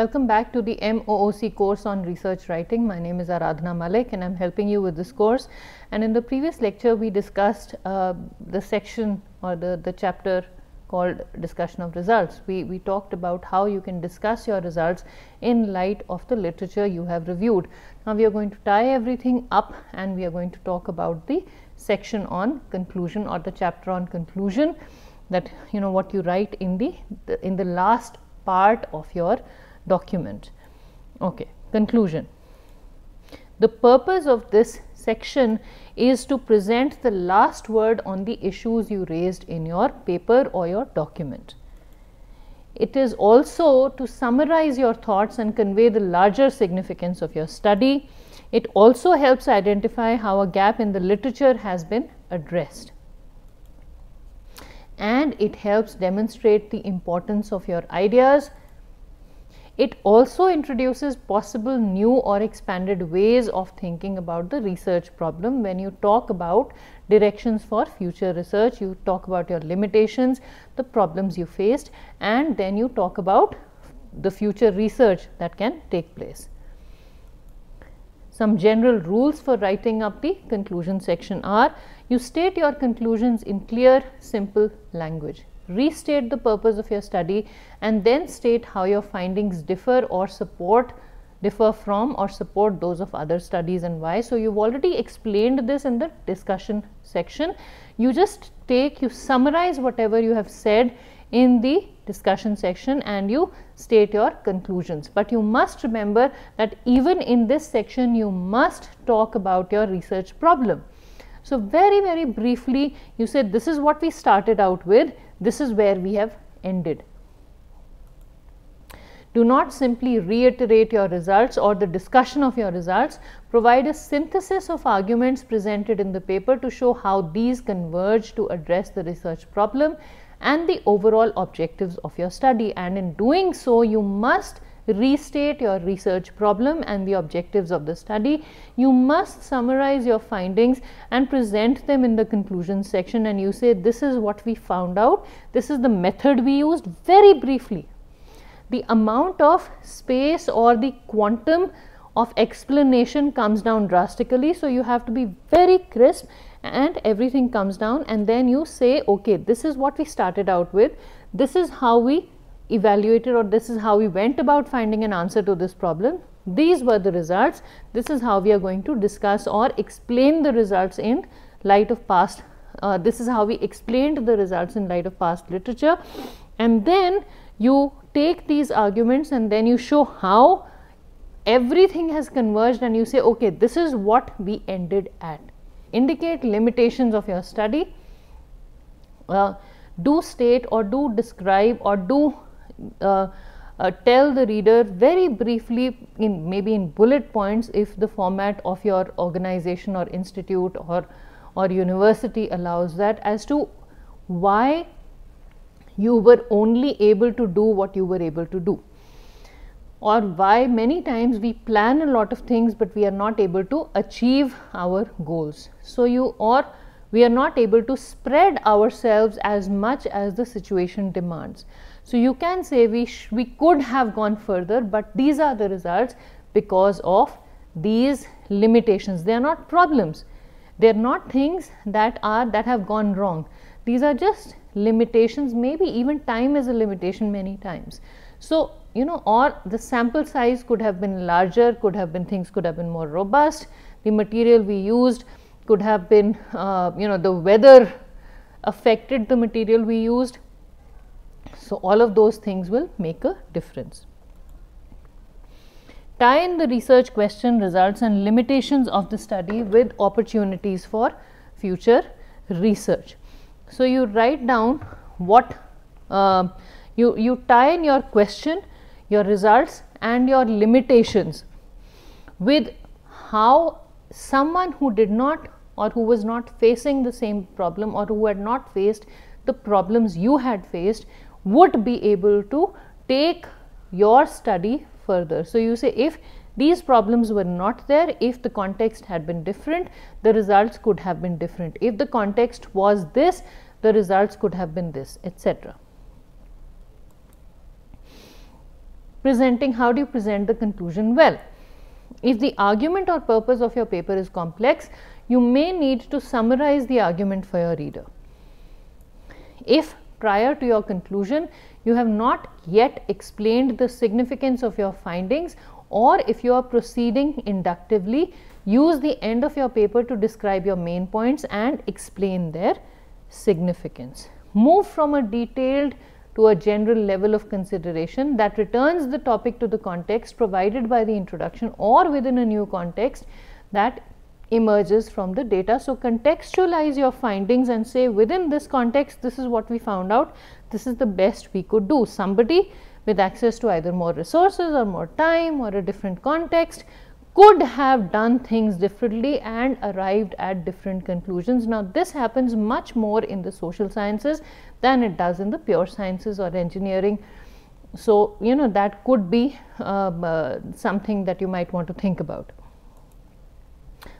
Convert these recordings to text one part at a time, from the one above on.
Welcome back to the MOOC course on research writing. My name is Aradhana Malik and I am helping you with this course. And in the previous lecture we discussed the section or the chapter called discussion of results. We talked about how you can discuss your results in light of the literature you have reviewed. Now we are going to tie everything up and we are going to talk about the section on conclusion or the chapter on conclusion, that what you write in the last part of your document. Okay, conclusion. The purpose of this section is to present the last word on the issues you raised in your paper or your document. It is also to summarize your thoughts and convey the larger significance of your study. It also helps identify how a gap in the literature has been addressed. And it helps demonstrate the importance of your ideas. It also introduces possible new or expanded ways of thinking about the research problem. When you talk about directions for future research, you talk about your limitations, the problems you faced, and then you talk about the future research that can take place. Some general rules for writing up the conclusion section are: you state your conclusions in clear, simple language. Restate the purpose of your study and then state how your findings differ from or support those of other studies and why. So you've already explained this in the discussion section. You just summarize whatever you have said in the discussion section and you state your conclusions. But you must remember that even in this section you must talk about your research problem. So very briefly you said this is what we started out with, this is where we have ended. Do not simply reiterate your results or the discussion of your results. Provide a synthesis of arguments presented in the paper to show how these converge to address the research problem and the overall objectives of your study. And in doing so, you must restate your research problem and the objectives of the study. You must summarize your findings and present them in the conclusion section, and you say this is what we found out, this is the method we used, very briefly. The amount of space or the quantum of explanation comes down drastically, so you have to be very crisp and everything comes down, and then you say, okay, this is what we started out with, this is how we evaluated, or this is how we went about finding an answer to this problem, these were the results, this is how we are going to discuss or explain the results in light of past, this is how we explained the results in light of past literature. And then you take these arguments and then you show how everything has converged and you say, okay, this is what we ended at. Indicate limitations of your study. Do state or do describe or do tell the reader very briefly, maybe in bullet points if the format of your organization or institute or university allows that, as to why you were only able to do what you were able to do, or why many times we plan a lot of things but we are not able to achieve our goals. So we are not able to spread ourselves as much as the situation demands. So you can say we could have gone further, but these are the results because of these limitations. They are not problems, they are not things that have gone wrong. These are just limitations. Maybe even time is a limitation many times. So or the sample size could have been larger, things could have been more robust, the material we used could have been the weather affected the material we used. So all of those things will make a difference. Tie in the research question, results and limitations of the study with opportunities for future research. So you write down what you tie in your question, your results and your limitations with how someone who did not or who was not facing the same problem or who had not faced the problems you had faced would be able to take your study further. So you say if these problems were not there, if the context had been different, the results could have been different. If the context was this, the results could have been this, etc. how do you present the conclusion well? If the argument or purpose of your paper is complex, you may need to summarize the argument for your reader. If prior to your conclusion you have not yet explained the significance of your findings, or if you are proceeding inductively, use the end of your paper to describe your main points and explain their significance. Move from a detailed to a general level of consideration that returns the topic to the context provided by the introduction or within a new context that emerges from the data. So, contextualize your findings and say, within this context, this is what we found out, this is the best we could do. Somebody with access to either more resources or more time or a different context could have done things differently and arrived at different conclusions. Now, this happens much more in the social sciences than it does in the pure sciences or engineering. So, that could be something that you might want to think about.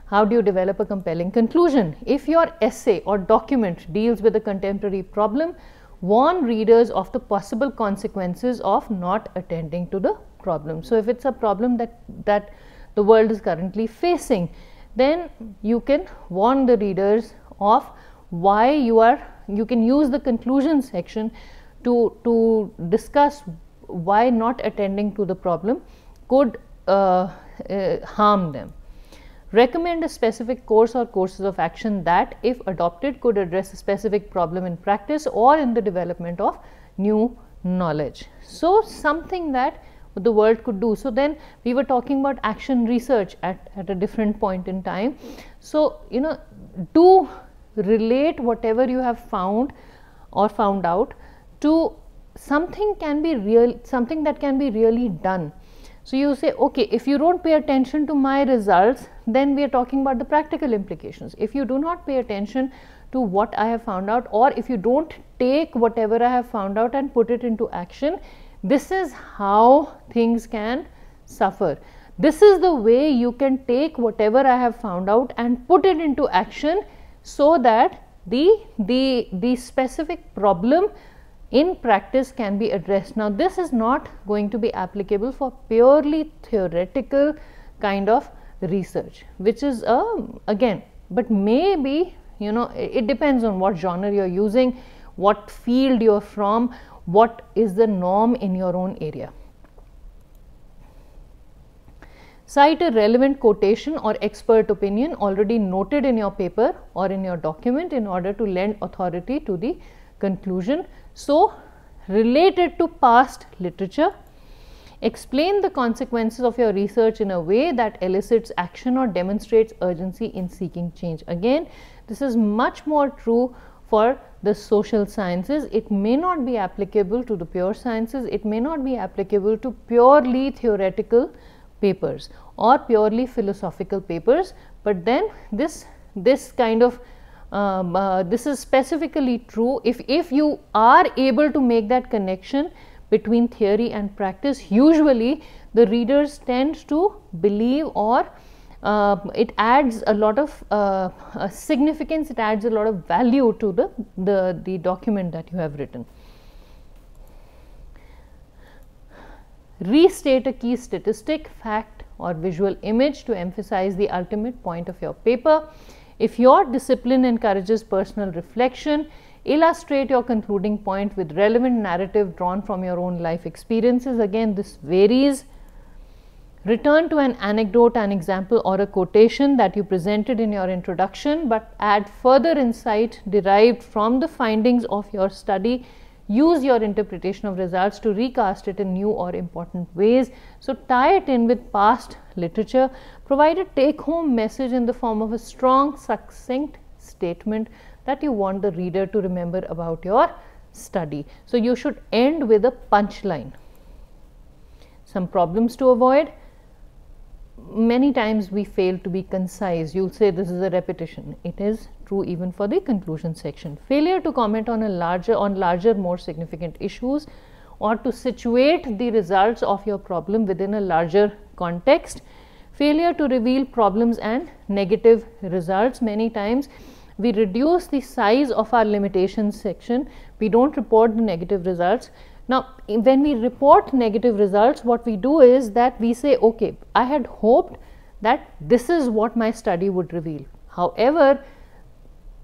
How do you develop a compelling conclusion? If your essay or document deals with a contemporary problem, warn readers of the possible consequences of not attending to the problem. So, if it's a problem that the world is currently facing, then you can warn the readers of why you can use the conclusion section to discuss why not attending to the problem could harm them. Recommend a specific course or courses of action that, if adopted, could address a specific problem in practice or in the development of new knowledge. So, something that the world could do. So, then we were talking about action research at a different point in time. So, do relate whatever you have found or found out to something that can be really done. So, you say, okay, if you don't pay attention to my results, then we are talking about the practical implications. If you do not pay attention to what I have found out, or if you don't take whatever I have found out and put it into action, this is how things can suffer. This is the way you can take whatever I have found out and put it into action, so that the specific problem in practice can be addressed. Now, this is not going to be applicable for purely theoretical kind of research, which is again, but maybe it depends on what genre you are using, what field you are from, what is the norm in your own area. Cite a relevant quotation or expert opinion already noted in your paper or in your document in order to lend authority to the conclusion. So, relate it to past literature. Explain the consequences of your research in a way that elicits action or demonstrates urgency in seeking change. Again, this is much more true for the social sciences. It may not be applicable to the pure sciences, it may not be applicable to purely theoretical papers or purely philosophical papers, but then this kind of this is specifically true if you are able to make that connection between theory and practice. Usually the readers tend to believe, or it adds a lot of significance, it adds a lot of value to the document that you have written. Restate a key statistic, fact or visual image to emphasize the ultimate point of your paper. If your discipline encourages personal reflection, illustrate your concluding point with relevant narrative drawn from your own life experiences. Again, this varies. Return to an anecdote, an example or a quotation that you presented in your introduction, but add further insight derived from the findings of your study. Use your interpretation of results to recast it in new or important ways. So, tie it in with past literature. Provide a take-home message in the form of a strong, succinct statement that you want the reader to remember about your study. So, you should end with a punchline. Some problems to avoid. Many times we fail to be concise. You will say this is a repetition. It is true even for the conclusion section. Failure to comment on larger, more significant issues, or to situate the results of your problem within a larger context. Failure to reveal problems and negative results. Many times we reduce the size of our limitations section. We don't report the negative results. Now, when we report negative results, what we do is that we say, okay, I had hoped that this is what my study would reveal. However,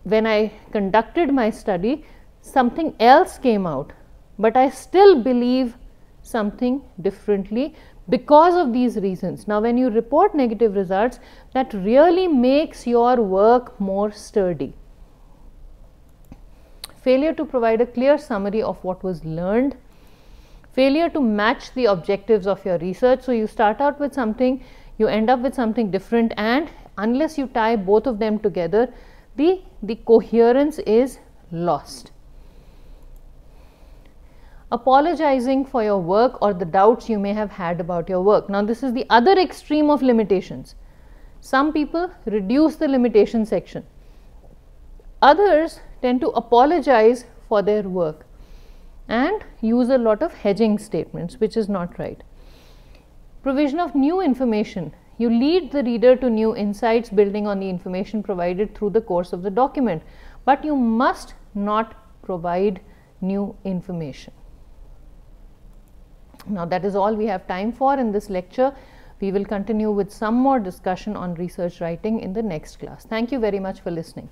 when I conducted my study, something else came out, but I still believe something differently because of these reasons. Now, when you report negative results, that really makes your work more sturdy. Failure to provide a clear summary of what was learned. Failure to match the objectives of your research. So, you start out with something, you end up with something different, and unless you tie both of them together, the coherence is lost. Apologizing for your work or the doubts you may have had about your work. Now, this is the other extreme of limitations. Some people reduce the limitation section. Others tend to apologize for their work and use a lot of hedging statements, which is not right. Provision of new information. You lead the reader to new insights building on the information provided through the course of the document, but you must not provide new information. Now, that is all we have time for in this lecture. We will continue with some more discussion on research writing in the next class. Thank you very much for listening.